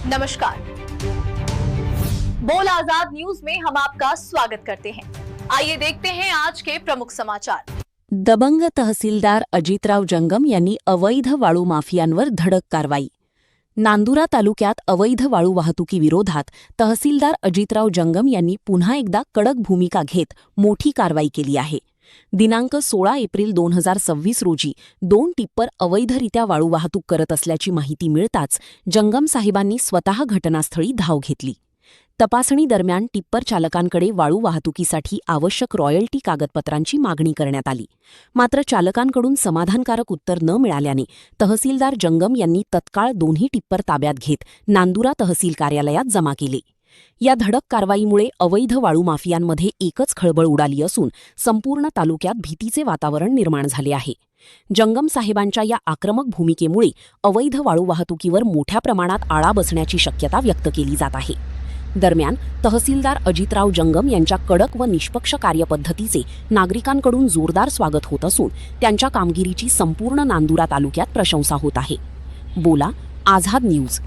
नमस्कार। बोल आजाद न्यूज में हम आपका स्वागत करते हैं। आइए देखते हैं आज के प्रमुख समाचार। दबंग तहसीलदार अजितराव जंगम यांनी अवैध वाळू माफियांवर धडक कारवाई। नांदुरा तालुक्यात अवैध वाळू वाहतुकीविरोधात तहसीलदार अजितराव जंगम यांनी पुन्हा एकदा कडक भूमिका घेत मोठी कारवाई केली आहे। दिनांक 16 एप्रिल 2026 रोजी 2 टिप्पर अवैधरित्या वाळू वाहतूक करत असल्याची माहिती मिळताच जंगम साहेबांनी स्वतः घटनास्थळी धाव घेतली। तपासणी दरम्यान टिप्पर चालकांकडे वाळू वाहतुकीसाठी आवश्यक रॉयल्टी कागदपत्रांची मागणी करण्यात आली। मात्र चालकांकडून समाधानकारक उत्तर न मिळाल्याने तहसीलदार जंगम यांनी तत्काळ दोन्ही टिप्पर ताब्यात घेत नांदुरा तहसील कार्यालयात जमा केले। या धडक कारवाईमुळे अवैध वाळू माफियांमध्ये एकच खळबळ उडाली असून संपूर्ण तालुक्यात भीतीचे वातावरण निर्माण झाले आहे। जंगम साहेबांच्या या आक्रमक भूमिकेमुळे अवैध वाळू वाहतुकीवर मोठ्या प्रमाणात आळा बसण्याची शक्यता व्यक्त केली जात आहे। दरम्यान तहसीलदार अजितराव जंगम यांच्या कडक व निष्पक्ष कार्यपद्धतीचे नागरिकांकडून जोरदार स्वागत होत असून त्यांच्या कामगिरीची संपूर्ण नांदुरा तालुक्यात प्रशंसा होत आहे। बोला आझाद न्यूज।